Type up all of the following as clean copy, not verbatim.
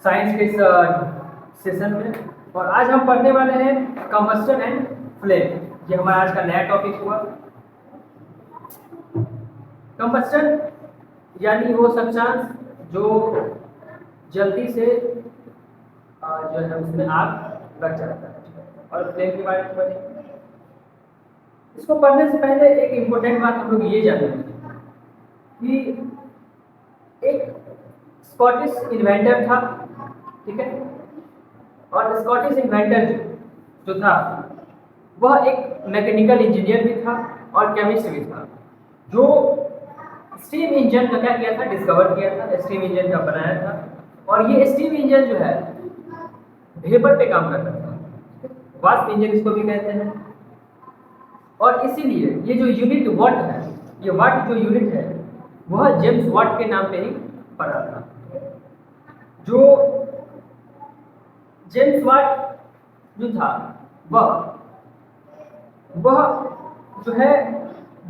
Science के इस session में। और आज हम पढ़ने वाले हैं कंबस्टन एंड फ्लेम। ये हमारा आज का नया टॉपिक हुआ। कंबस्टन यानी वो सब्सटेंस जो जल्दी से जो है उसमें आग लग जाता है। और फ्लेम के बारे में पढ़ेंगे। इसको पढ़ने से पहले एक इम्पोर्टेंट बात हम लोग ये जानेंगे कि एक स्कॉटिश इन्वेंटर था, ठीक है। और स्कॉटिश इन्वेंटर जो था वह एक मैकेनिकल इंजीनियर भी था और केमिस्ट भी था, जो स्टीम इंजन का क्या किया था, डिस्कवर किया था, स्टीम इंजन का बनाया था। और ये स्टीम इंजन जो है वेपर पे काम करता था, वास्प इंजन इसको भी कहते हैं। और इसीलिए ये जो यूनिट वाट है, ये वाट जो यूनिट है वह जेम्स वाट के नाम पे ही पड़ा था। जो जेम्स वाट जो था वह जो है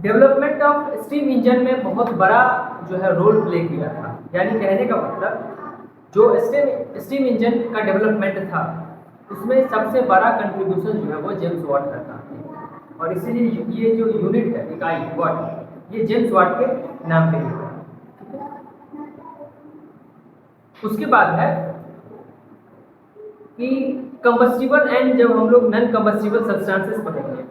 डेवलपमेंट ऑफ स्टीम इंजन में बहुत बड़ा जो है रोल प्ले किया था। यानी कहने का मतलब जो स्टीम इंजन का डेवलपमेंट था उसमें सबसे बड़ा कंट्रीब्यूशन जो है वो जेम्स वाट का था। और इसीलिए ये जो यूनिट है इकाई वाट, ये जेम्स वाट के नाम पे है। उसके बाद है कि कंबस्टिबल एंड जब हम लोग नॉन कंबस्टिबल सब्सटेंसेस पढ़ेंगे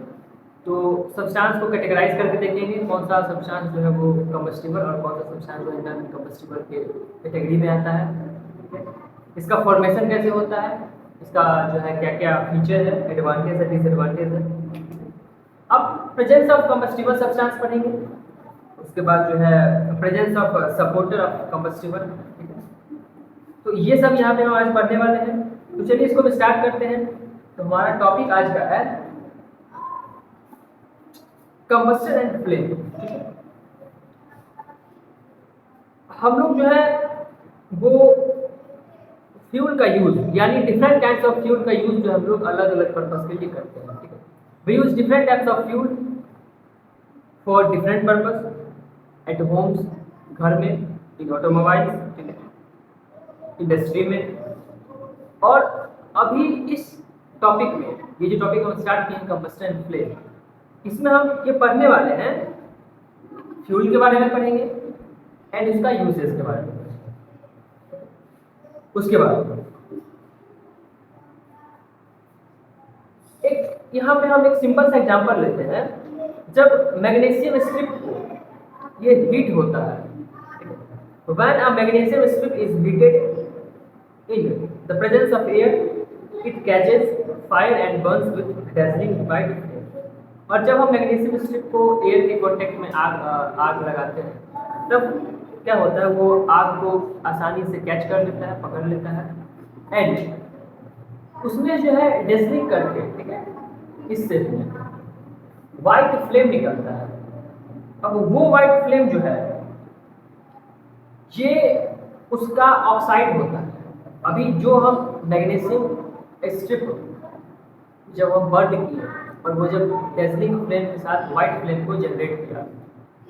तो सब्सटेंस को कैटेगराइज करके देखेंगे कौन सा सब्सटेंस जो है वो कंबस्टिबल और कौन सा सब्सटेंस जो है नॉन कंबस्टिबल के कैटेगरी में आता है। इसका फॉर्मेशन कैसे होता है, इसका जो है क्या क्या फीचर है, एडवांटेज है, डिसएडवांटेज है। अब प्रेजेंस ऑफ कंबस्टिबल सब्सटेंस पढ़ेंगे। उसके बाद जो है presence of supporter of combustible. तो ये सब यहाँ पे हम आज पढ़ने वाले हैं। तो चलिए इसको स्टार्ट करते हैं। तो हमारा टॉपिक आज का है कंबस्टन एंड फ्लेम, ठीक है। हम लोग जो है वो फ्यूल का यूज यानी डिफरेंट टाइप्स ऑफ फ्यूल का यूज जो हम लोग अलग अलग पर्पस के लिए करते हैं, ठीक है। We use different types of fuel for different purpose at homes, घर में, इन ऑटोमोबाइल्स, ठीक है, इंडस्ट्री में। और अभी इस टॉपिक में ये जो टॉपिक हम स्टार्ट किए हैं कंबस्टन एंड फ्लेम, इसमें हम ये पढ़ने वाले हैं फ्यूल के बारे में पढ़ेंगे एंड इसका यूजेस के बारे में। उसके बाद एक यहाँ पे हम एक सिंपल सा एग्जांपल लेते हैं। जब मैग्नीशियम स्ट्रिप को ये हीट होता है, when a magnesium strip is heated in the presence of air it catches fire and Burns with dazzling white. और जब हम मैग्नीशियम स्ट्रिप को एयर के कांटेक्ट में आग लगाते हैं तब क्या होता है, वो आग को आसानी से कैच कर लेता है, पकड़ लेता है एंड उसमें जो है डेजलिंग करके, ठीक है, इससे वाइट फ्लेम निकलता है। अब वो वाइट फ्लेम जो है ये उसका ऑक्साइड होता है। अभी जो हम मैग्नीशियम स्ट्रिप जब हम बर्न किए और वो जब डेजलिंग फ्लेम के साथ वाइट फ्लेम को जनरेट किया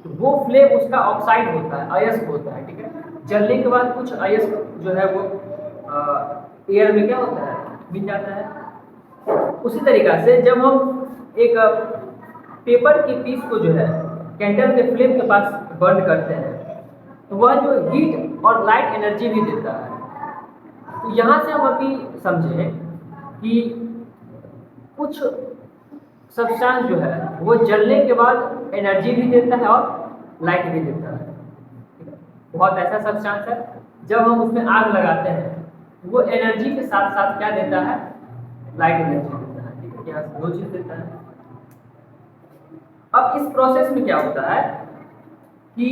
तो वो फ्लेम उसका ऑक्साइड होता है, अयस्क होता है, ठीक है। जलने के बाद कुछ अयस्क जो है वो एयर में क्या होता है, मिल जाता है। उसी तरीक़ा से जब हम एक पेपर की पीस को जो है कैंडल के फ्लेम के पास बर्न करते हैं तो वह जो हीट और लाइट एनर्जी भी देता है। तो यहाँ से हम अभी समझें कि कुछ सब्सटेंस जो है वो जलने के बाद एनर्जी भी देता है और लाइट भी देता है, ठीक है। बहुत ऐसा सब्सटेंस है जब हम उसमें आग लगाते हैं वो एनर्जी के साथ साथ क्या देता है, लाइट एनर्जी देता है, ठीक है। यहाँ से दो चीज देता है। अब इस प्रोसेस में क्या होता है कि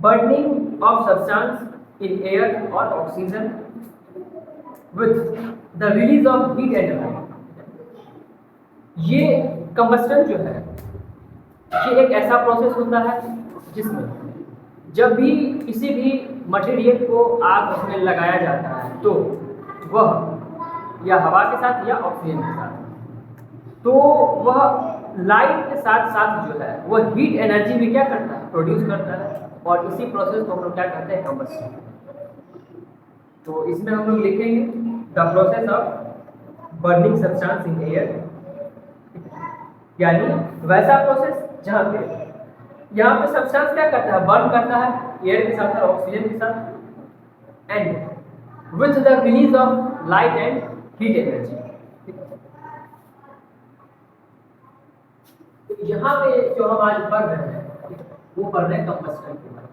burning of substance in air और oxygen with the release of heat and light, ये कंबस्टन जो है ये एक ऐसा प्रोसेस होता है जिसमें जब भी किसी भी मटेरियल को आग उसमें लगाया जाता है तो वह या हवा के साथ या ऑक्सीजन के साथ, तो वह लाइट के साथ साथ जो है वह हीट एनर्जी भी क्या करता है, प्रोड्यूस करता है। और इसी प्रोसेस को हम लोग क्या कहते हैं, कंबस्टन। तो इसमें हम लोग लिखेंगे the process of burning substance in air, यानी वैसा प्रोसेस जहाँ पे यहाँ पे सब्सटेंस क्या करता है, बर्न करता है एयर के साथ और ऑक्सीजन के साथ, and with the release of light and heat energy. तो यहाँ पे जो हम आज पढ़ रहे हैं वो पढ़ रहे हैं कंबस्टन के बारे में।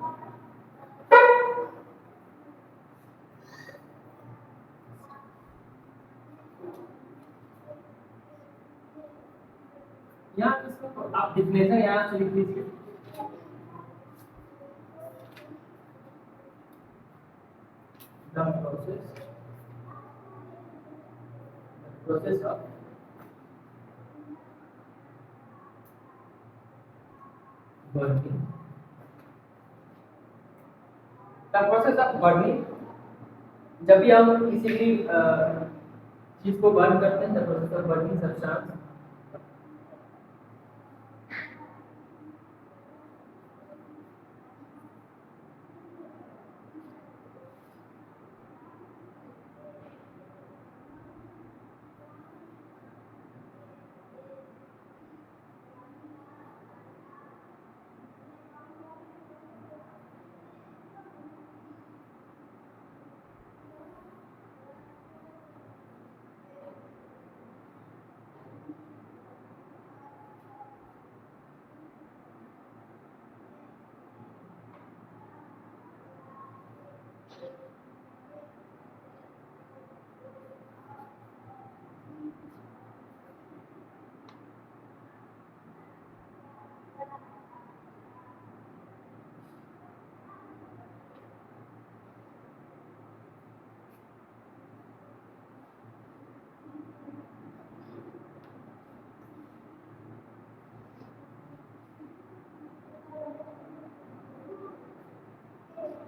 यहाँ इसको आप डिफिनेशन यहाँ से लिख लीजिए। The process of burning, the process of burning, जब भी हम किसी भी चीज को बर्न करते हैं, the process of burning substance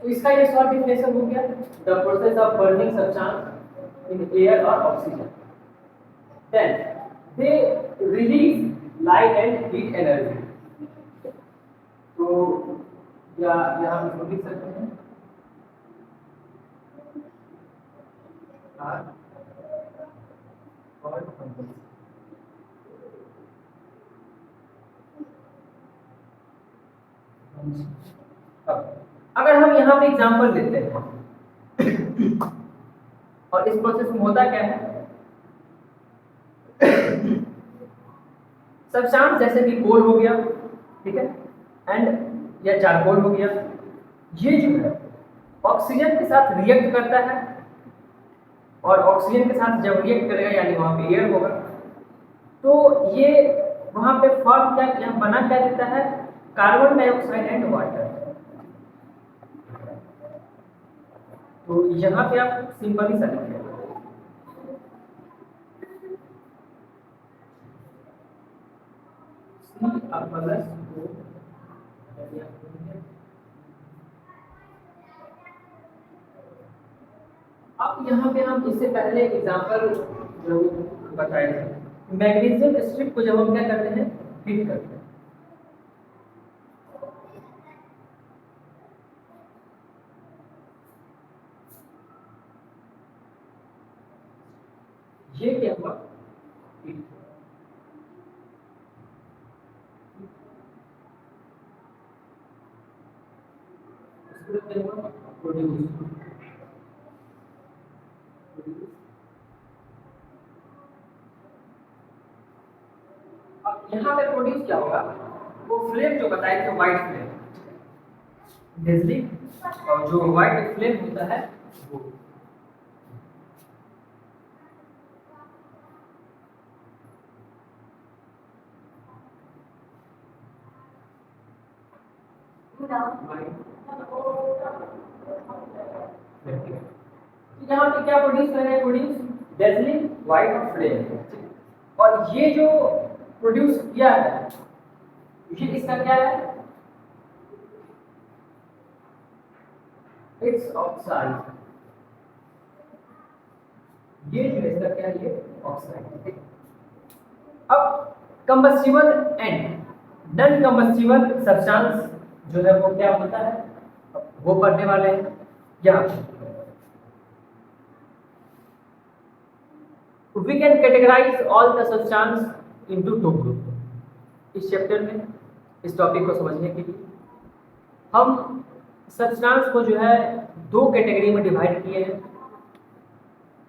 तो इसका ये शॉर्ट डिफिनेशन हो गया, the process of burning substance in air और oxygen, then they release light and heat energy. तो या यहाँ हम लिख सकते हैं अगर हम यहाँ पे एग्जांपल लेते हैं और इस प्रोसेस में होता क्या है, सब्सटेंस जैसे कि कोल हो गया, ठीक है, एंड या चारकोल हो गया, ये जो है ऑक्सीजन के साथ रिएक्ट करता है और ऑक्सीजन के साथ जब रिएक्ट करेगा यानी वहां पे एयर होगा, तो ये वहां पे फॉर्म क्या बना क्या देता है, कार्बन डाइऑक्साइड एंड वाटर। तो यहाँ पे आप सिंपल ही सा लिखें अब यहाँ पे हम इससे पहले एग्जांपल जो बताए थे, मैग्नीशियम स्ट्रिप को जब हम क्या करते हैं, हीट करते हैं, ये क्या हुआ, प्रोड्यूस। अब यहाँ पे प्रोड्यूस क्या होगा, वो फ्लेम जो बताए थे व्हाइट फ्लेम डेजली, और जो व्हाइट फ्लेम होता है वो यहाँ पे क्या प्रोड्यूस कर रहे हैं, प्रोड्यूस डेजलिंग व्हाइट फ्लेम। और ये जो प्रोड्यूस किया है ये इसका क्या है, इट्स ऑक्साइड, ये जो इसका क्या है, ये ऑक्साइड। अब combustible and non combustible substance जो है वो क्या होता है, वो पढ़ने वाले हैं यहाँ। We can categorise all the substance into two group. इस चैप्टर में इस टॉपिक को समझने के लिए हम सब्सटेंस को जो है दो कैटेगरी में डिवाइड किए हैं,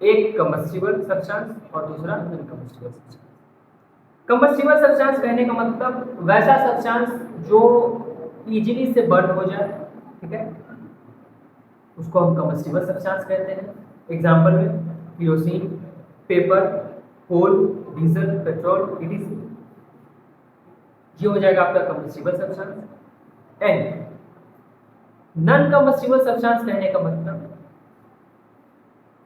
एक कम्बस्टिबल सब्सटेंस और दूसरा non combustible substance. Combustible substance कहने का मतलब वैसा सब्सटेंस जो इजीली से बर्न हो जाए, ठीक है, उसको हम कम्बस्टिबल सब्सटेंस कहते हैं। एग्जांपल में केरोसिन, पेपर, कोल, डीजल, पेट्रोल, etc। ये हो जाएगा आपका combustible substance. And non combustible substance कहने का मतलब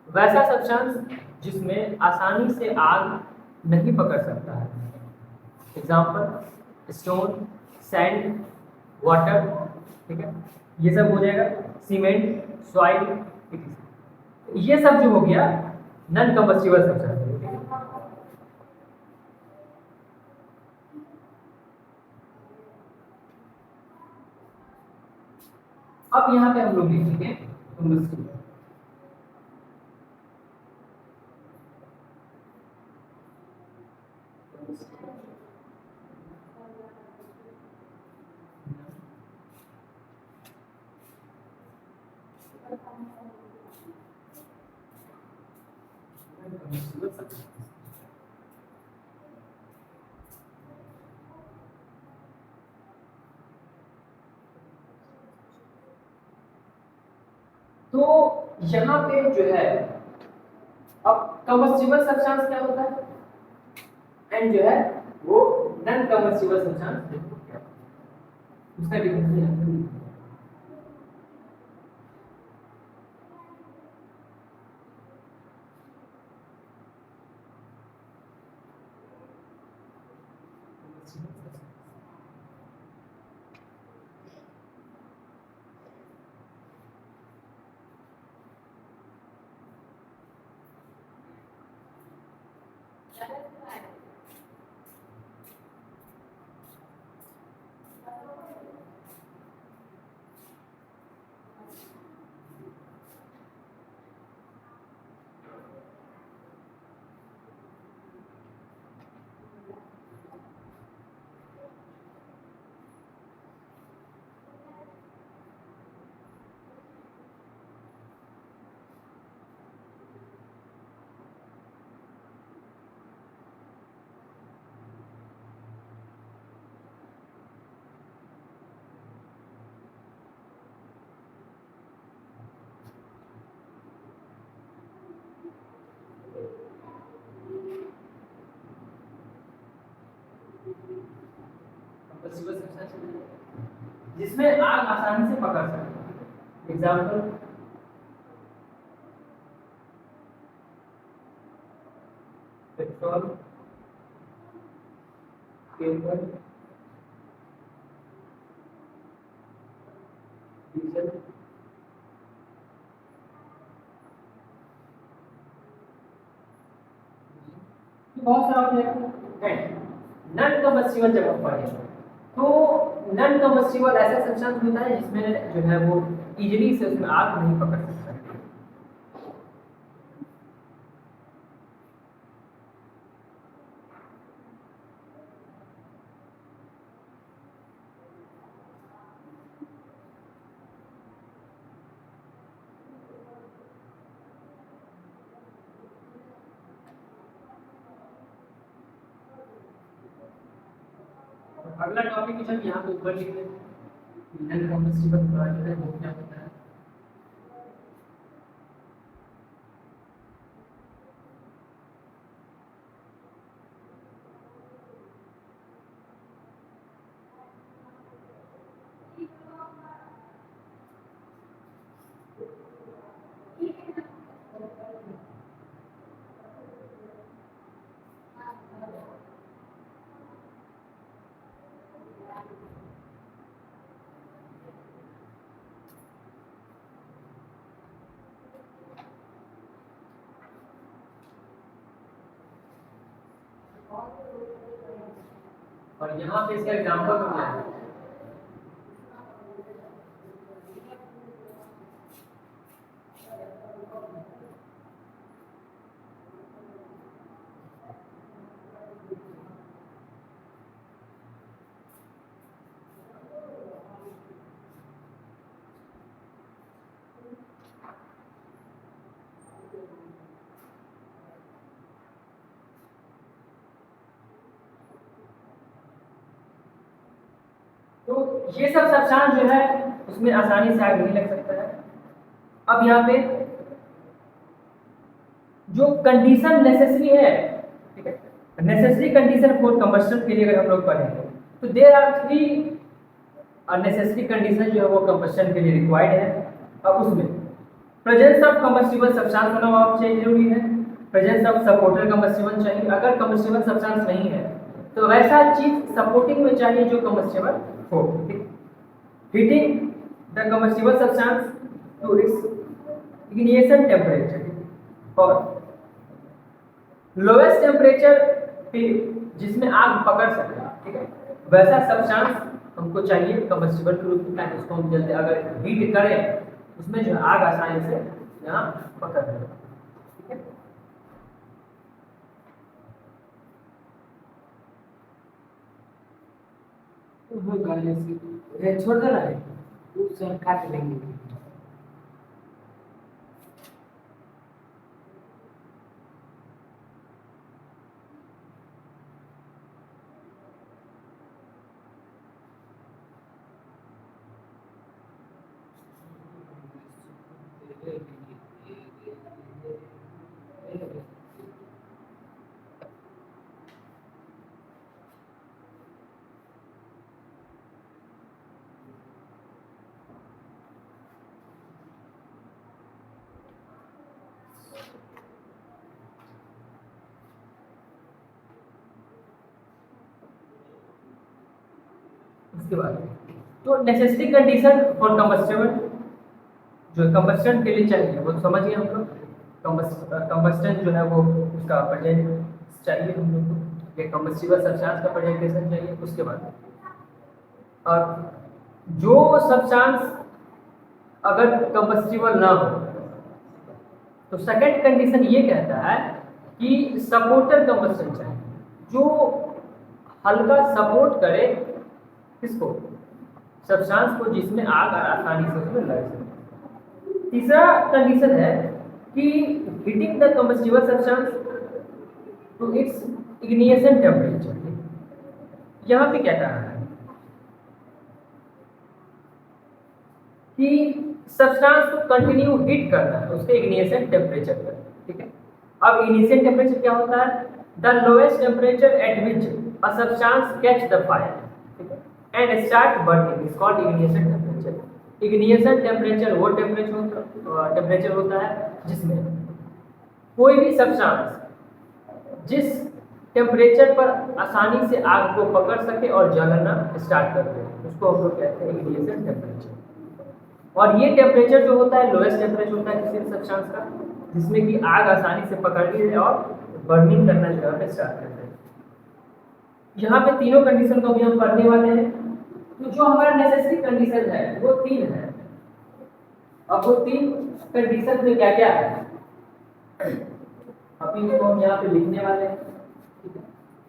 वैसा सब्सटेंस जिसमें आसानी से आग नहीं पकड़ सकता है। एग्जाम्पल स्टोन, सैंड, वाटर, ठीक है, ये सब हो जाएगा। सीमेंट, सॉइल, ये सब जो हो गया नॉन कम्बस्टिबल सब्सटेंस। अब यहाँ पे हम लोग लिखेंगे कम्बस्टिबल। तो यहाँ पे जो है अब कम्बस्टिबल सब्सटेंस क्या होता है एंड जो है वो नॉन कम्बस्टिबल सब्सटेंस उसका डिफरेंस। जिसमें आग आसानी से पकड़ सकते। एग्जाम्पल पेट्रोल, पेपर, डीजल, बहुत सारा हो जाएगा। नॉन कम्बस्टिबल जब हम पढ़े तो नॉन कम्बस्टिबल ऐसा सब्सटेंस होता है जिसमें जो है वो इजीली से उसमें आग नहीं पकड़ सकता। अगला टॉपिक जो यहाँ पे ऊपर लिख दें नॉन कम्बस्टिबल जो है वो क्या होता है। और यहाँ पे इसका एग्जाम्पल हो गया है। ये सब सब्सटेंस जो है उसमें आसानी से आग नहीं लग सकता है। अब यहाँ पे जो कंडीशन नेसेसरी है, ठीक है, नेसेसरी कंडीशन फॉर कंबस्शन के लिए अगर हम लोग पढ़ेंगे तो देयर आर 3 नेसेसरी कंडीशन जो है वो कंबस्शन के लिए रिक्वायर्ड है। अब उसमें प्रेजेंस ऑफ कंबस्टिबल सब्सटेंस होना बहुत चाहिए, जरूरी है। प्रेजेंस ऑफ सपोर्टर कंबस्टिबल चाहिए। अगर कंबस्टिबल सब्सटेंस नहीं है तो वैसा चीज सपोर्टिंग में चाहिए जो कंबस्टिबल हो। Heating the combustible substance to its ignition temperature और लोएस्ट टेम्परेचर पे जिसमें आग पकड़ सके, ठीक है, वैसा सब्सटेंस हमको चाहिए कंबस्टिबल के रूप में, ताकि उसको हम जल्दी अगर हीट करें उसमें जो आग आसानी से यहाँ पकड़ ले, ठीक है। छोड़ दो ना, सर काट लेंगे। उसके बाद तो नेसेसरी कंडीशन फॉर कंबस्टेबल जो कंबस्टन के लिए चाहिए वो समझ गए हम लोग। कंबस्टन जो है वो उसका प्रेजेंट चाहिए हम लोग को, ये कंबस्टिबल सब्सटेंस का प्रेजेंटेशन चाहिए। उसके बाद और जो सब्सटेंस अगर कंबस्टिबल ना हो तो सेकंड कंडीशन ये कहता है कि सपोर्टर कंबस्टन चाहिए, जो हल्का सपोर्ट करे किसको, सब्सटेंस को, जिसमें आग आसानी से उसमें लग सके। तीसरा कंडीशन है कि heating the combustible substance to its ignition temperature. यहाँ पे क्या कह रहा है कि सब्सटेंस को कंटिन्यू हीट करना है उसके इग्निशन टेम्परेचर पर, ठीक है। अब इग्निशन टेम्परेचर क्या होता है, the lowest temperature at which a substance catch the fire, ठीक है, and start burning is called ignition temperature. Ignition temperature वो टेम्परेचर होता है जिसमें कोई भी सब्सटेंस जिस टेम्परेचर पर आसानी से आग को पकड़ सके और जलना स्टार्ट कर दे, उसको हम लोग कहते हैं इग्निशन टेम्परेचर। और ये टेम्परेचर जो होता है लोएस्ट टेम्परेचर होता है किसी सब्सटेंस का, जिसमें कि आग आसानी से पकड़ ली है और बर्निंग करना जो है स्टार्ट करते हैं। यहाँ पे तीनों कंडीशन को भी हम पढ़ने वाले हैं। तो जो हमारा नेसेसरी कंडीशन है वो 3 है। अब वो 3 कंडीशन में क्या क्या है अभी इसको हम यहाँ पे लिखने वाले हैं, ठीक है।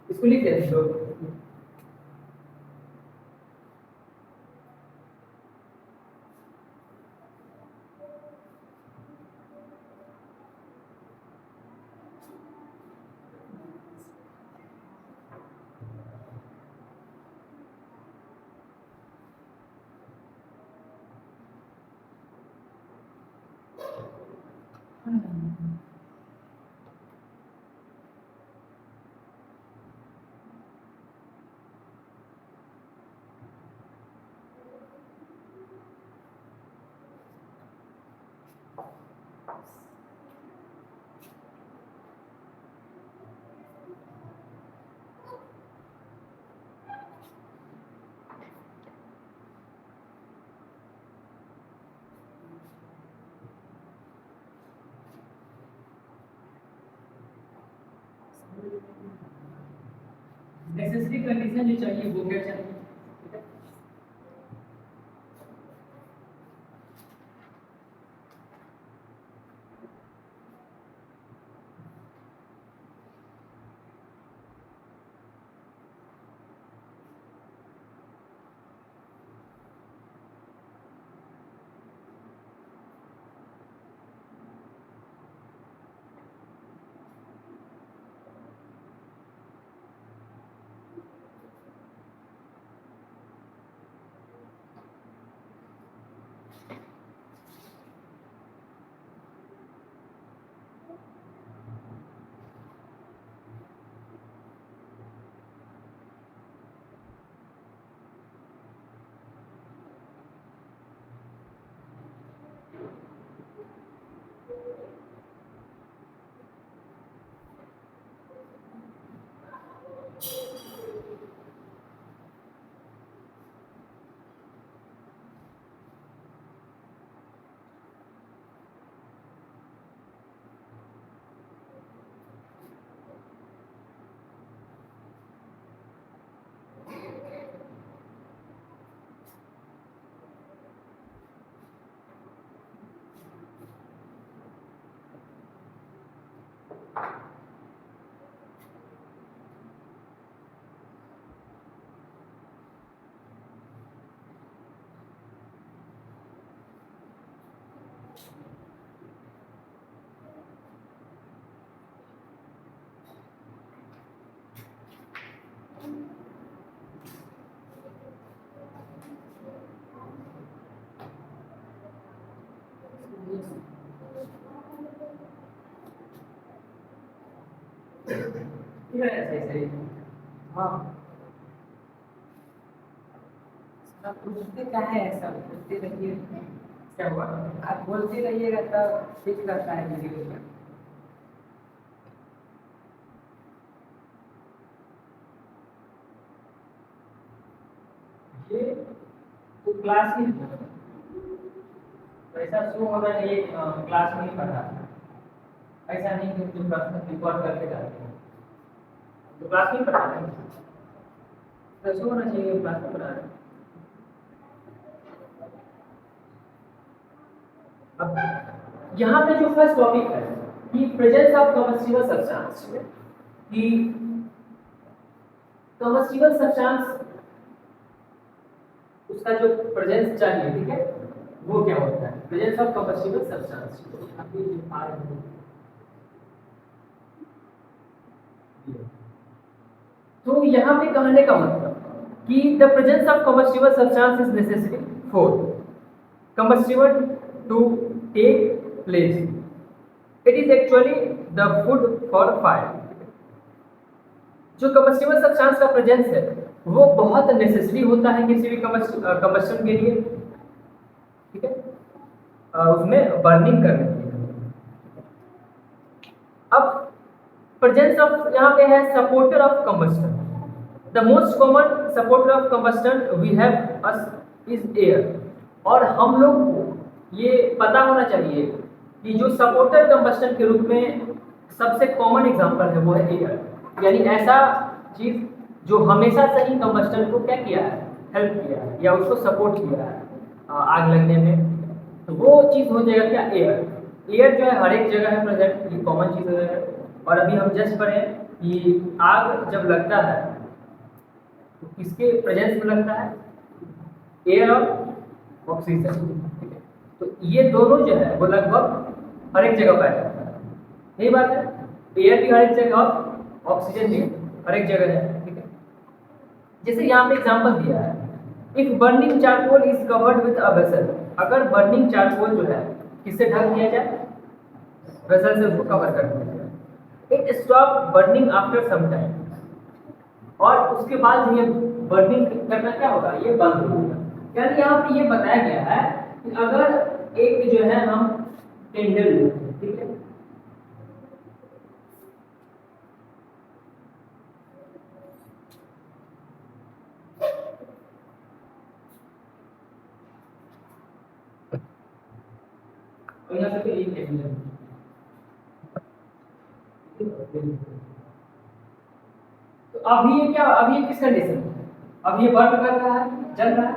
इसको लिख देते हैं लोग। नेसेसरी कंडीशन जो चाहिए वो क्या चाहिए, ठीक है। सही सही। हाँ। आप पूछते क्या है ऐसा, पूछते रहिए। क्या हुआ? आप बोलते रहिएगा तब ठीक रहता है वीडियो में। ये तो क्लास ही है। तो ऐसा शो होना चाहिए क्लास में ही पढ़ रहा है। ऐसा नहीं कि जो प्रश्न रिकॉर्ड करके डालते हैं तो क्लास में ही पढ़ा रहे हैं। तो शो होना चाहिए क्लास में पढ़ा रहे हैं। अब यहाँ पे जो फर्स्ट टॉपिक है कि प्रेजेंस ऑफ कम्बस्टिबल सब्सटेंस, कि कम्बस्टिबल सब्सटेंस उसका जो प्रेजेंस चाहिए, ठीक है, वो क्या होता है? Presence of combustible substance. अभी जो आ रहे हैं तो यहाँ पे कहने का मतलब कि the presence of combustible substance is necessary for combustible to take place. It is actually the food for fire. जो कम्बस्टिबल सब्सटेंस का प्रेजेंस है वो बहुत नेसेसरी होता है किसी भी कम्बस्टन के लिए, ठीक है, उसमें बर्निंग करने के लिए। अब प्रेजेंस ऑफ यहाँ पे है supporter of combustion. The most common supporter of combustion we have us is air. और हम लोग ये पता होना चाहिए कि जो सपोर्टर कम्बस्टन के रूप में सबसे कॉमन एग्जांपल है वो है एयर। यानी ऐसा चीज जो हमेशा से ही कम्बस्टन को क्या किया है, हेल्प किया है या उसको सपोर्ट किया है आग लगने में, तो वो चीज हो जाएगा क्या, एयर। एयर जो है हर एक जगह है प्रेजेंट, ये कॉमन चीज है। और अभी हम जस्ट पढ़े कि आग जब लगता है तो किसके प्रेजेंस में लगता है, एयर और ऑक्सीजन। तो ये दोनों जो है वो लगभग हर एक जगह पाया जाता है, यही बात है। एयर भी हर एक जगह और ऑक्सीजन भी हर एक जगह है, ठीक है। जैसे यहाँ पे एग्जांपल दिया है, if burning charcoal is covered with a vessel. अगर बर्निंग चारकोल जो है किससे ढक दिया जाए, वेसल से उसको कवर कर दिया जाए, it stop burning after some time. और उसके बाद ये बर्निंग करना क्या होगा, ये बंद हो जाएगा। यानी यहाँ पे ये बताया गया है कि अगर एक जो है हम कैंडल लेते हैं, ठीक है, और यहाँ पे एक कैंडल, तो अभी ये क्या, अभी ये किस कंडीशन में, अब ये बर्न कर रहा है, जल रहा है।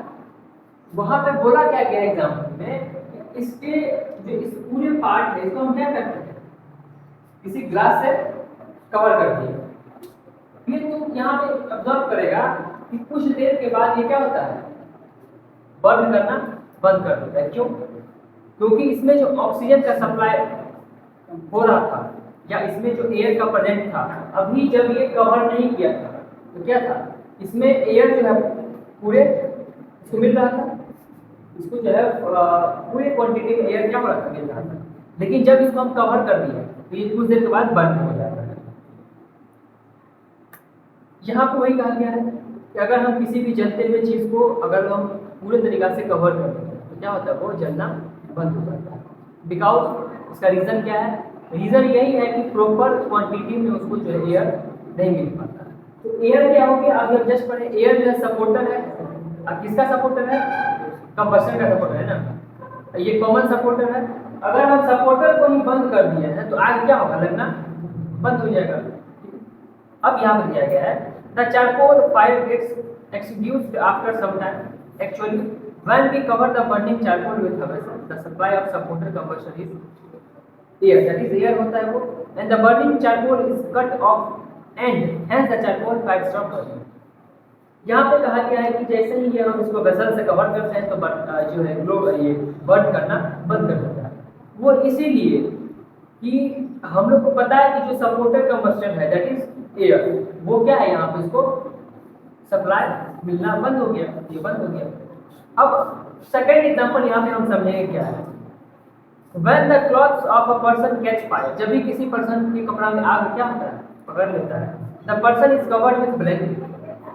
वहां पे बोला क्या गया एग्जाम्पल में, इसके जो इस पूरे पार्ट है इसको हम क्या करते हैं, किसी ग्लास से कवर कर दिए। फिर तुम यहाँ पे ऑब्जर्व करेगा कि कुछ देर के बाद ये क्या होता है, बर्न करना बंद कर देता है। क्यों? क्योंकि इसमें जो ऑक्सीजन का सप्लाई हो रहा था या इसमें जो एयर का प्रेजेंट था, अभी जब ये कवर नहीं किया था तो क्या था, इसमें एयर जो है पूरे इसको मिल रहा था, इसको जो है पूरे क्वांटिटी में एयर क्या हो रहा था, मिल रहा था। लेकिन जब इसको हम कवर कर दिए तो ये कुछ देर के बाद बंद हो जाता है। यहाँ पे वही कहा गया है कि अगर हम किसी भी जलते हुए चीज को अगर हम पूरे तरीका से कवर कर दें तो क्या होता है, वो जलना बंद हो जाता है। बिकॉज इसका रीजन क्या है, रीजन यही है कि प्रॉपर क्वांटिटी में उसको जो है एयर नहीं मिल पाता। तो एयर क्या हो गया, अभी हम जस्ट पढ़े, एयर जो है सपोर्टर है। अब किसका सपोर्टर है, कंबस्शन का सपोर्टर है ना, ये कॉमन सपोर्टर है। अगर हम सपोर्टर को ही बंद कर दिए हैं तो आग क्या होगा, लगना बंद हो जाएगा। अब यहाँ पर दिया गया है the charcoal fire gets extinguished after some time. Actually when we cover the burning charcoal with a vessel the supply of supporter combustion is air, that is air होता है वो, and the burning charcoal is cut off and hence the charcoal fire stop burning। यहाँ पे कहा गया है कि जैसे ही ये हम इसको गसल से कवर करते हैं तो जो है ग्लो ये बर्न करना बंद कर देता है। वो इसीलिए कि हम लोग को पता है कि जो सपोर्टेड कंबस्टन है दैट इज एयर, वो क्या है यहाँ पे इसको सप्लाई मिलना बंद हो गया, ये बंद हो गया। अब सेकेंड एग्जांपल यहाँ पे हम समझेंगे क्या है। When the clothes of a person catch fire, जब भी किसी पर्सन के कपड़ा में आग क्या होता है पकड़ लेता है, the person is covered with blanket।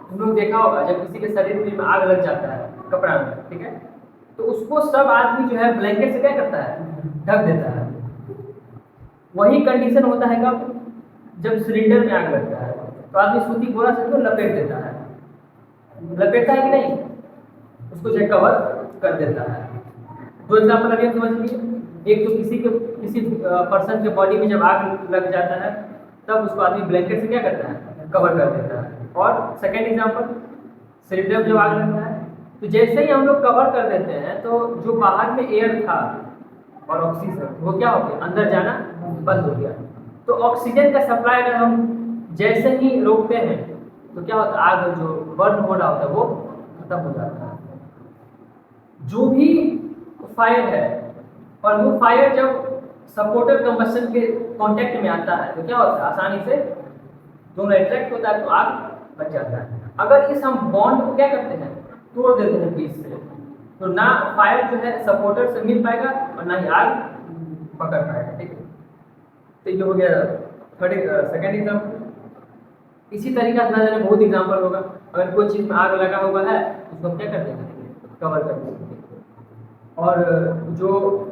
तुम लोग देखा होगा जब किसी के शरीर में आग लग जाता है कपड़ा में, ठीक है, तो उसको सब आदमी जो है ब्लैंकेट से क्या करता है ढक देता है। वही कंडीशन होता है कब, जब सिलेंडर में आग लगता है तो आदमी सूती बोरा से उसको लपेट देता है, लपेटता है कि नहीं, उसको जो कवर कर देता है। दो एग्जाम्पल अभी हम समझ लीजिए। एक तो किसी पर्सन के बॉडी में जब आग लग जाता है तब उसको आदमी ब्लैंकेट से क्या करता है कवर कर देता है। और सेकेंड एग्जांपल सिलेंडर में जब आग लगता है तो जैसे ही हम लोग कवर कर देते हैं तो जो बाहर में एयर था और ऑक्सीजन वो क्या हो गया अंदर जाना बंद हो गया। तो ऑक्सीजन का सप्लाई अगर हम जैसे ही रोकते हैं तो क्या होता है आग जो बर्न हो रहा होता है वो खत्म हो जाता है। जो भी फायर है और वो फायर जब सपोर्टेड कंबस्टन के कांटेक्ट में आता है तो क्या होता है आसानी से दोनों अट्रैक्ट होता है तो आग लग जाता है। अगर इस हम बॉन्ड को क्या करते हैं तोड़ देते हैं बीच से तो ना फायर जो है सपोर्टर से मिल पाएगा और ना ही आग पकड़ पाएगा, ठीक है। तो ये हो गया सेकेंड एग्जाम्पल। इसी तरीका से ना जाने बहुत एग्जाम्पल होगा। अगर कोई चीज़ में आग लगा हुआ है उसको हम क्या कर देंगे कवर कर देंगे। और जो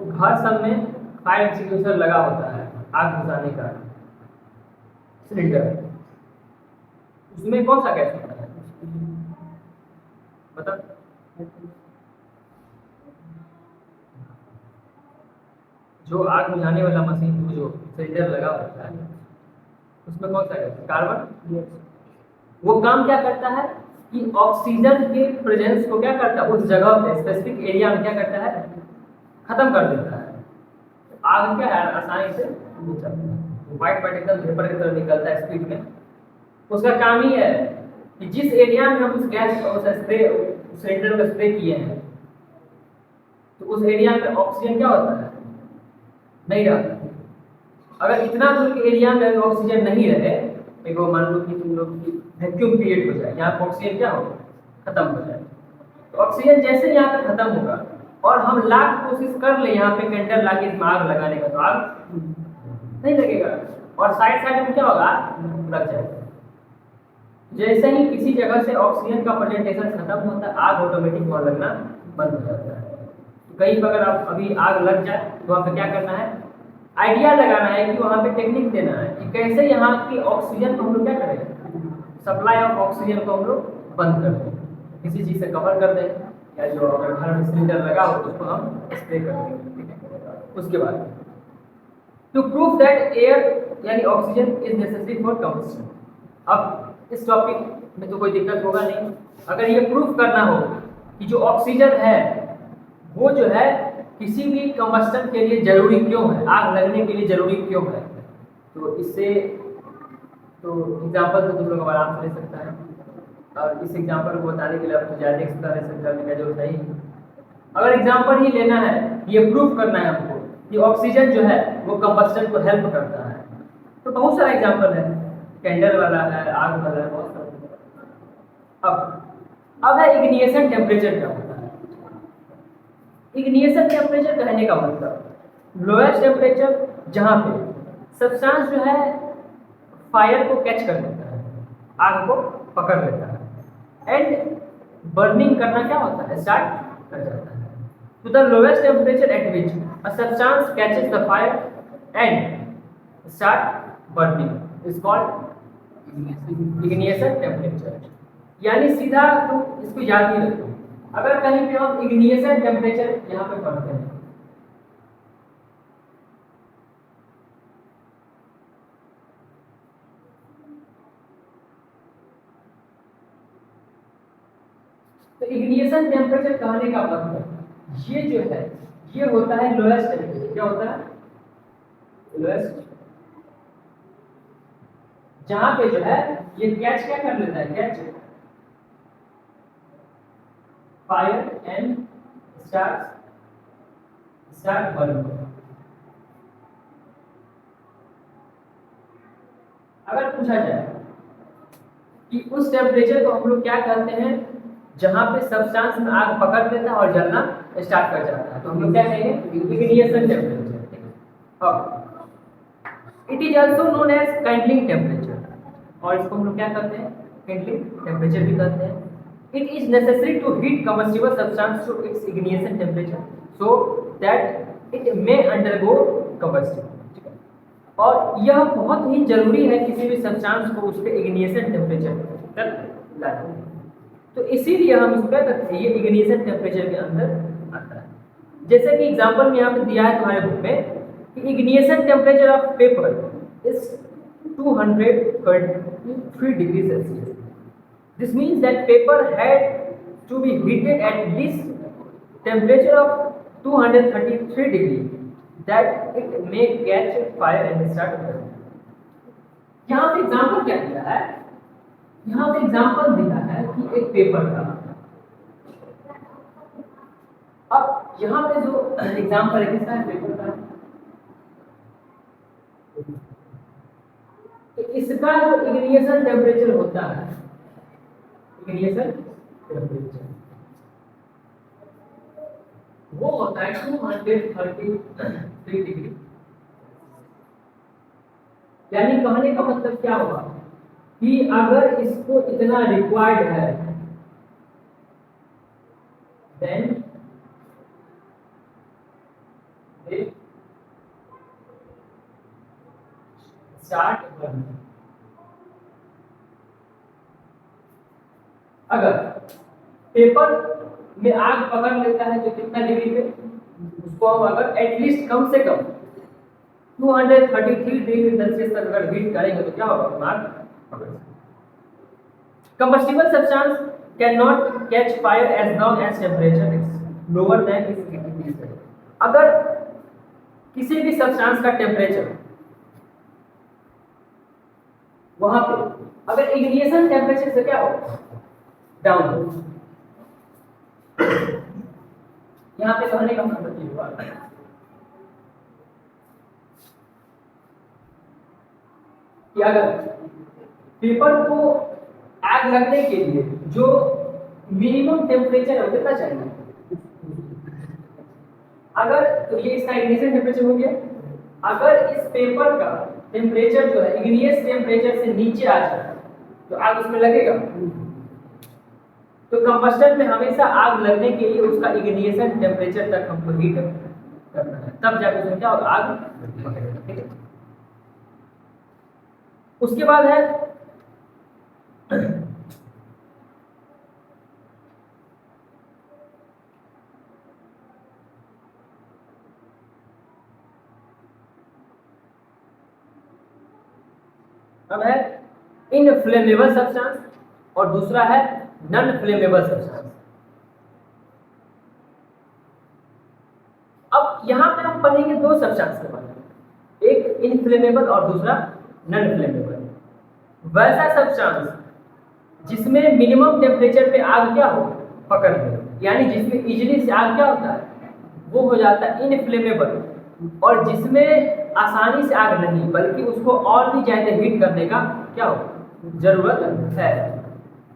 घर सब में फायर एक्सटिंग्विशर लगा होता है आग बुझाने का सिलेंडर, उसमें कौन सा गैस होता है बता। जो आग बुझाने वाला मशीन जो सिलेंडर लगा होता है उसमें कौन सा गैस कार्बन। वो काम क्या करता है कि ऑक्सीजन के प्रेजेंस को क्या करता है उस जगह पे स्पेसिफिक एरिया में क्या करता है खत्म कर देता है। आग क्या है आसानी से व्हाइट व्हाइट एकदम वेपर की तरह निकलता है स्पीड में। उसका काम ही है कि जिस एरिया में हम उस गैस उस स्प्रे सिलेंडर को स्प्रे किए हैं तो उस एरिया में ऑक्सीजन क्या होता है नहीं रहता। अगर इतना दूर के एरिया में ऑक्सीजन नहीं रहे एक मान लो कि तुम लोग की वैक्यूम क्रिएट हो जाए, यहाँ पर ऑक्सीजन क्या हो खत्म हो जाए। तो ऑक्सीजन जैसे यहाँ पे खत्म होगा और हम लाख कोशिश कर ले यहाँ पे कैंडल ला के इसमें आग लगाने का तो आग नहीं लगेगा और साइड साइड में क्या होगा लग जाएगा। जैसे ही किसी जगह से ऑक्सीजन का प्रेजेंटेशन खत्म होता है आग ऑटोमेटिक वहाँ लगना बंद हो जाता है। तो कहीं पर अगर आप अभी आग लग जाए तो वहाँ पे क्या करना है आइडिया लगाना है कि वहाँ पे टेक्निक देना है कि कैसे यहाँ की ऑक्सीजन को हम लोग क्या करें सप्लाई ऑफ ऑक्सीजन को हम लोग बंद कर दें, किसी चीज़ से कवर कर दें या जो अगर घर में सिलेंडर लगा हो तो उसको हम स्प्रे कर देंगे। उसके बाद टू प्रूव दैट एयर यानी oxygen is necessary for combustion. अब इस टॉपिक में तो कोई दिक्कत होगा नहीं। अगर ये प्रूफ करना हो कि जो ऑक्सीजन है वो जो है किसी भी कंबस्टन के लिए जरूरी क्यों है, आग लगने के लिए जरूरी क्यों है, तो इससे तो एग्जाम्पल तो तुम लोग आराम से ले सकता है। और इस एग्जाम्पल को बताने के लिए आपको ज़्यादा एक्सप्लेनेशन करने का जरूरत नहीं। अगर एग्जाम्पल ही लेना है ये प्रूफ करना है हमको कि ऑक्सीजन जो है वो कंबस्टन को हेल्प करता है तो बहुत सारा एग्जाम्पल है, कैंडल वाला है, आग वाला है, बहुत सारा। अब है इग्निशन टेम्परेचर क्या होता है। इग्निशन टेम्परेचर कहने का मतलब लोएस्ट टेम्परेचर जहाँ पे सब्सटेंस जो है फायर को कैच कर लेता है, आग को पकड़ लेता है एंड बर्निंग करना क्या होता है स्टार्ट कर जाता है। तो the lowest temperature at which a substance catches the fire and start burning is called ignition temperature. यानी सीधा तो इसको याद ही रखो। अगर कहीं पे हम इग्निशन टेम्परेचर यहाँ पे पढ़ते हैं तो इग्निशन टेम्परेचर कहने का मतलब ये जो है ये होता है लोएस्ट टेम्परेचर। क्या होता है लोएस्ट जहां पे जो है ये कैच क्या कर लेता है, catch fire and start burn. अगर पूछा जाए कि उस टेम्परेचर को हम लोग क्या कहते हैं जहां पे सब्सटेंस में आग पकड़ लेता है और जलना स्टार्ट कर जाता है, तो हम लोग क्या कहेंगे, इग्निशन टेम्परेचर। और it is also known as kindling temperature, और इसको हम लोग क्या कहते हैं, काइंडलिंग टेम्परेचर भी कहते हैं। It is necessary to heat combustible substance to its ignition temperature so that it may undergo combusting. और यह बहुत ही जरूरी है किसी भी सब्सटेंस को उसके इग्निशन टेम्परेचर तक लाना। तो इसीलिए हम इसको क्या करते हैं, ये इग्निशन टेम्परेचर के अंदर आता है। जैसे कि एग्जांपल में यहाँ पे दिया है तुम्हारे बुक में कि ignition temperature of paper is 223 degree Celsius. This means that paper had to be heated at least temperature of 233 degree that it may catch fire and start burning। यहाँ पे एग्जांपल क्या दिया है, यहाँ पे एग्जांपल दिया है कि एक पेपर का। अब यहाँ पे जो एग्जांपल है किसका है, पेपर का। तो इसका जो इग्निशन टेम्परेचर होता है, इग्निशन टेम्परेचर वो होता है 233 डिग्री। यानी कहने का मतलब क्या हुआ कि अगर इसको इतना रिक्वायर्ड है देन स्टार्ट बर्निंग। अगर पेपर में आग पकड़ लेता है तो कितना डिग्री पे, उसको हम अगर एटलीस्ट कम से कम 233 डिग्री सेल्सियस तक अगर हीट करेंगे तो क्या होगा, आग पकड़। Combustible substance can not catch fire as long as temperature is lower than its ignition. अगर किसी भी सब्सटेंस का टेम्परेचर वहां पे अगर इग्निशन टेम्परेचर से क्या हो, डाउन हो। यहाँ पे कहने का मतलब ये हुआ कि अगर पेपर को आग लगने के लिए जो मिनिमम टेम्परेचर है कितना चाहिए, अगर तो ये इसका इग्निशन टेम्परेचर हो गया। अगर इस पेपर का टेम्परेचर जो है इग्नियस टेम्परेचर से नीचे आ जाए तो आग उसमें लगेगा। तो कंबस्टन में हमेशा आग लगने के लिए उसका इग्निशन टेम्परेचर तक हमको हीट करना है, तब जाकर उसमें क्या होगा, आग लगेगा। उसके बाद है अब है इनफ्लेमेबल सब्सटेंस और दूसरा है नॉन फ्लेमेबल सब्सटेंस। अब यहां पे हम पढ़ेंगे दो सब्सटेंस के बारे में, एक इनफ्लेमेबल और दूसरा नॉन फ्लेमेबल। वैसा सब्सटेंस जिसमें मिनिमम टेम्परेचर पे आग क्या हो, पकड़ ले, यानी जिसमें इजीली से आग क्या होता है, वो हो जाता है इनफ्लेमेबल। और जिसमें आसानी से आग नहीं बल्कि उसको और भी ज्यादा हीट करने का क्या हो, जरूरत है,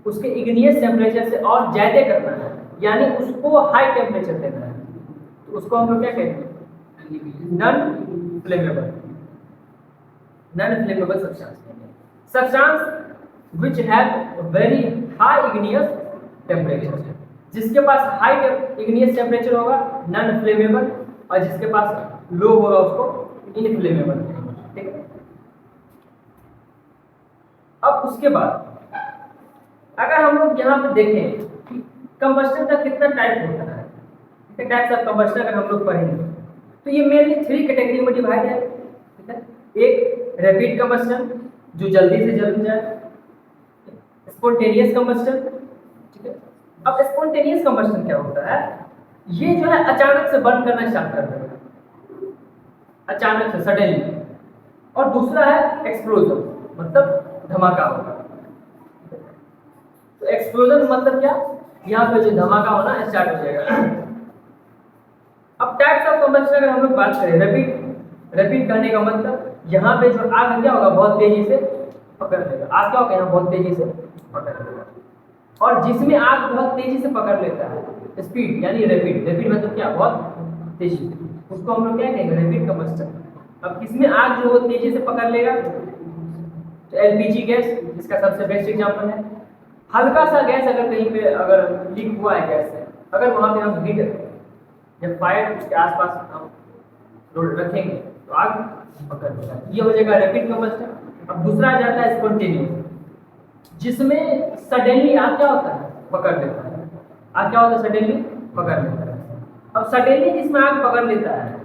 उसके इग्नियस टेम्परेचर से और ज्यादा करना है, यानी उसको हाई टेम्परेचर देना है, तो उसको हम लोग क्या कहते हैं, non flammable. Non flammable substance which have very high igneous temperature, जिसके पास हाई इग्नियस टेम्परेचर होगा नॉन फ्लेमेबल, और जिसके पास लो होगा उसको इनफ्लेमेबल। ठीक है। अब उसके बाद अगर हम लोग यहाँ पे देखें कि कंबस्टन का कितना टाइप होता है, टाइप्स ऑफ कंबस्टन अगर हम लोग पढ़ेंगे तो ये मेनली 3 कैटेगरी में डिवाइड है। ठीक है। एक रैपिड कंबस्टन जो जल्दी से जल जाए, स्पॉन्टेनियस कंबस्टन। ठीक है। अब स्पॉन्टेनियस कंबस्टन क्या होता है, ये जो है अचानक से बर्न करना स्टार्ट कर देगा, अचानक से सडनली। और दूसरा है एक्सप्लोजन, मतलब धमाका होगा। तो एक्सप्लोजन मतलब क्या, यहाँ पे जो धमाका होना स्टार्ट हो जाएगा। अब टाइप्स ऑफ कंबस्शन अगर हम लोग बात करें, रैपिड कहने का मतलब यहाँ पे जो आग क्या होगा, बहुत तेजी से पकड़ लेगा। आग क्या होगा, यहाँ बहुत तेजी से पकड़ लेगा। और जिसमें आग बहुत तेजी से पकड़ लेता है, स्पीड यानी रैपिड मतलब क्या, बहुत तेजी, उसको हम लोग क्या कहेंगे, रैपिड कंबस्शन। अब किसमें आग जो वो तेजी से पकड़ लेगा, तो एलपीजी गैस इसका सबसे बेस्ट एग्जांपल है। हल्का सा गैस अगर कहीं पे अगर लीक हुआ है गैस से, अगर वहां पे हम हीट जब फायर उसके आसपास हम रखेंगे तो आग पकड़ लेगा, ये हो जाएगा रैपिड कंबस्शन। अब दूसरा आ जाता है स्पॉन्टेनियस, जिसमें सडनली आग क्या होता है, पकड़ लेता है। आग क्या होता है, सडनली पकड़ लेता है। अब सडनली जिसमें आग पकड़ लेता है,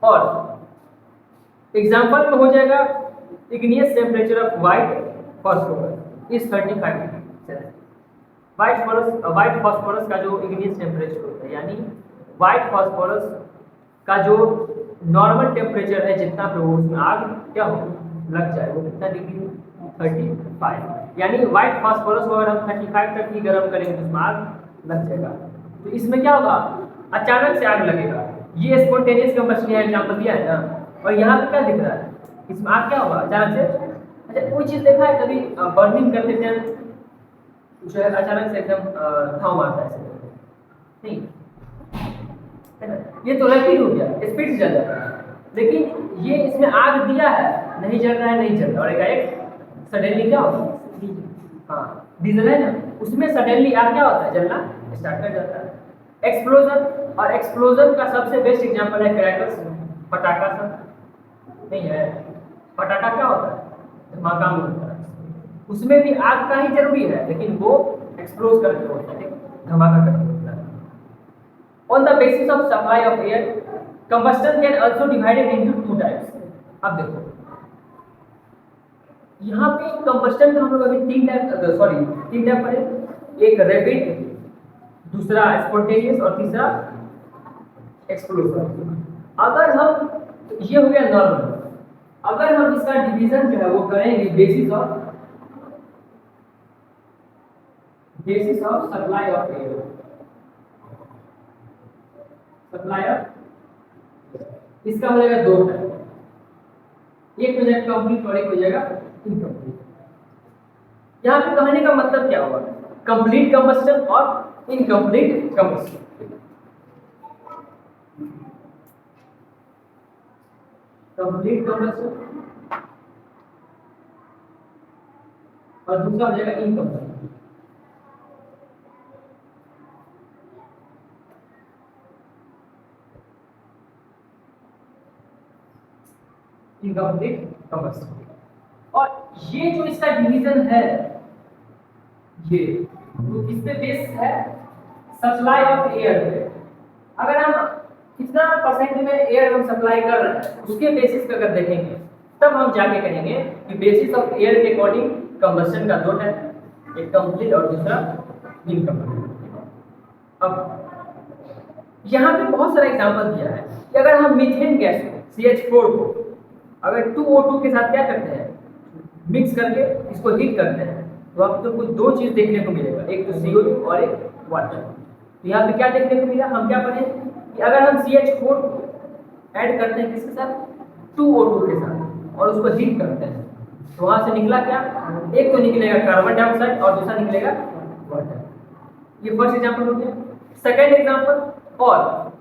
और एग्जांपल में हो जाएगा igneous temperature of white phosphorus is 35 degree. White phosphorus का जो इग्नियस टेम्परेचर होता है, यानी व्हाइट फॉस्फोरस का जो नॉर्मल टेम्परेचर है जितना पे वो उसमें आग क्या हो लग जाए, वो कितना डिग्री, 35। यानी व्हाइट फॉस्फोरस को अगर हम 35 तक ही गर्म करेंगे तो उसमें आग लग जाएगा। तो इसमें क्या होगा, अचानक से आग लगेगा। ये स्पॉन्टेनियस कंबस्शन एग्जांपल दिया है ना, और यहाँ पे क्या दिख रहा है, इसमें आग क्या होगा अचानक से। अच्छा, कोई चीज़ देखा है कभी बर्निंग करते टाइम जो है अचानक से एकदम थाव मारता है नहीं, है ना, ये तो रैपिड हो गया, स्पीड से जल जाता है। लेकिन ये इसमें आग दिया है, नहीं जल रहा है, नहीं जल रहा, और एक सडनली क्या होगा, हाँ डीजल है ना, उसमें सडनली आग क्या होता है, जलना स्टार्ट कर जाता है। एक्सप्लोजन, और एक्सप्लोजन का सबसे बेस्ट एग्जांपल है क्रैकर्स, पटाखा सब नहीं है। पटाखा क्या होता है, धमाका में होता है, उसमें भी आग का ही जरूरी है, लेकिन वो एक्सप्लोज करके होता है, धमाका करके होता है। On the basis of supply of air, combustion can also divided into two types. अब देखो यहाँ पे कंबस्टन हम लोग अभी तीन टाइप पढ़े, एक रैपिड, दूसरा स्पॉन्टेनियस और तीसरा एक्सप्लोजन। अगर हम, ये हो गया नॉर्मल, अगर हम इसका डिवीजन जो है वो करेंगे basis of supply of air, इसका हो जाएगा दो टाइप, एक हो जाएगा कंप्लीट और एक हो जाएगा इनकम्प्लीट। यहाँ पे कहने का मतलब क्या हुआ, कंप्लीट कंबस्टन और इनकम्प्लीट कंबस्टन। कंप्लीट कंबस्टन और दूसरा हो जाएगा इनकम्प्लीट। Incomplete combustion. और ये जो इसका डिवीजन है, ये तो इस पे बेस है सप्लाई ऑफ एयर पे। अगर हम कितना परसेंट में एयर हम सप्लाई कर रहे हैं उसके बेसिस पे अगर देखेंगे, तब हम जाके कहेंगे कि बेसिस ऑफ एयर के अकॉर्डिंग कंबस्टन का दो टाइप, एक कंप्लीट और दूसरा इनकम्प्लीट। अब यहाँ पे बहुत सारा एग्जांपल दिया है कि अगर हम मीथेन गैस को CH4 को अगर 2O2 के साथ क्या करते हैं, मिक्स करके इसको हीट करते हैं, तो आपको तो कुछ दो चीज देखने को मिलेगा, एक तो CO2 और एक वाटर। तो यहाँ पे क्या देखने को मिला, हम क्या पढ़े कि अगर हम CH4 ऐड करते हैं किसके साथ, 2O2 के साथ, और उसको हीट करते हैं, तो वहां से निकला क्या, एक तो निकलेगा कार्बन डाइऑक्साइड और दूसरा निकलेगा वाटर। ये फर्स्ट एग्जांपल हो गया। सेकंड एग्जांपल, और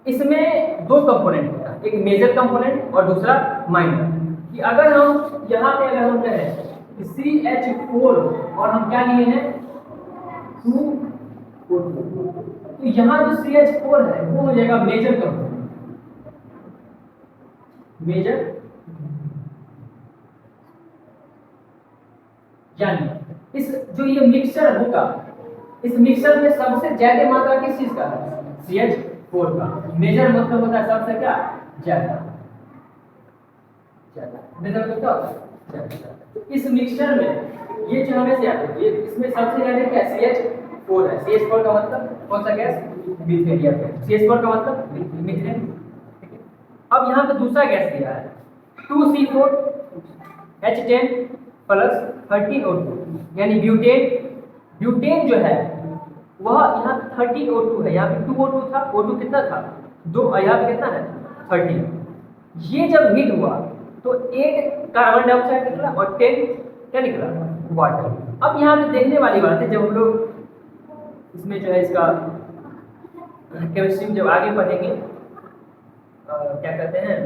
इसमें दो कंपोनेंट होता है, एक मेजर कंपोनेंट और दूसरा माइनर। कि अगर हम यहाँ पे अगर हम कहें कि CH4 और हम क्या लिए हैं 2O2, तो यहाँ जो CH4 है वो हो जाएगा मेजर कंपोनेंट, मेजर, यानी इस जो ये मिक्सचर होगा, इस मिक्सचर में सबसे ज्यादा मात्रा किस चीज का है, CH4 का। मेजर मतलब होता है सबसे क्या, ज्यादा, मेजर मतलब क्या होता है ज्यादा। तो इस मिक्सचर में ये जो हमें से याद है, ये इसमें सबसे ज्यादा क्या CH4 है। CH4 का मतलब कौन सा गैस, मीथेन या फिर CH4 का मतलब मीथेन। अब यहाँ पे दूसरा गैस दिया है 2C4H10 प्लस 13O2, यानी ब्यूटेन जो है वह यहाँ 13O2 है, यहाँ पे 2O2 था, O2 कितना था 2, यहाँ पे कितना है 13। ये जब हीट हुआ तो 8 कार्बन डाइऑक्साइड निकला और 10 क्या निकला वाटर। अब यहाँ पे देखने वाली बात है, जब हम लोग इसमें जो है इसका केमिस्ट्री में जब आगे पढ़ेंगे क्या कहते हैं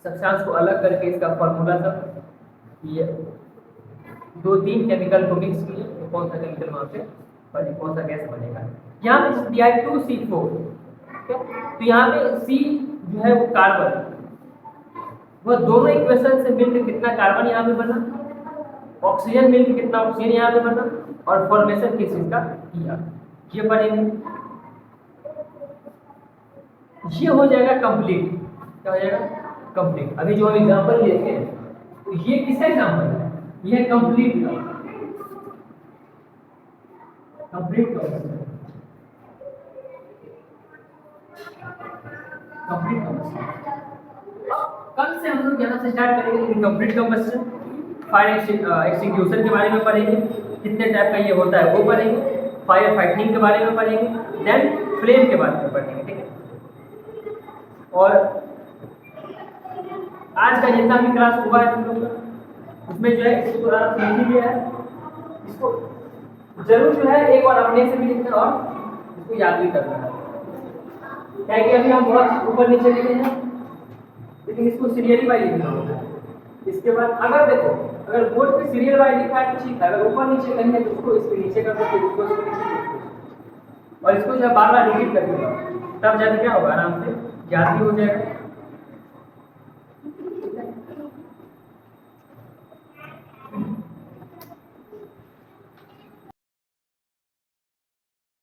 सब्सटेंस को अलग करके इसका फॉर्मूला सब ये 2-3 केमिकल को मिक्स किए तो कौन सा केमिकल वहाँ पे बने, कौन सा गैस बनेगा। यहाँ पे दिया है 2C4, तो यहाँ पे C जो है वो कार्बन, वह दोनों इक्वेशन से मिलकर कितना कार्बन यहाँ पे बना, ऑक्सीजन मिलकर कितना ऑक्सीजन यहाँ पे बना, और फॉर्मेशन किस चीज का किया, ये पढ़ेंगे। ये हो जाएगा कंप्लीट, क्या हो जाएगा कंप्लीट। अभी जो हम एग्जांपल लेते हैं तो ये किसका एग्जांपल है, ये कंप्लीट का, कंप्लीट कंबस्शन, कंप्लीट कंबस्शन। कल से हम लोग यहाँ से स्टार्ट करेंगे कंप्लीट कंबस्शन, फायर एक्सटिंग्विशर के बारे में पढ़ेंगे, कितने टाइप का ये होता है वो पढ़ेंगे, फायर फाइटिंग के बारे में पढ़ेंगे, देन फ्लेम के बारे में पढ़ेंगे, ठीक है। और आज का जितना भी क्लास हुआ है तुम लोग का, उसमें जो है इसको थोड़ा लिख लिया है, इसको जरूर जो है एक बार अपने से भी लिखना और इसको याद भी करना है, क्या कि अभी हम बहुत ऊपर नीचे लिखे हैं, लेकिन इसको सीरियली वाइज लिखना होता है। इसके बाद अगर देखो, अगर बोर्ड पे सीरियल वाइज लिखा है तो ठीक है, अगर ऊपर नीचे कहीं है तो उसको इसके नीचे कर दो, फिर इसको इसके नीचे, और इसको जो है बार बार रिपीट करके तब जाके क्या होगा, आराम से याद भी हो जाएगा।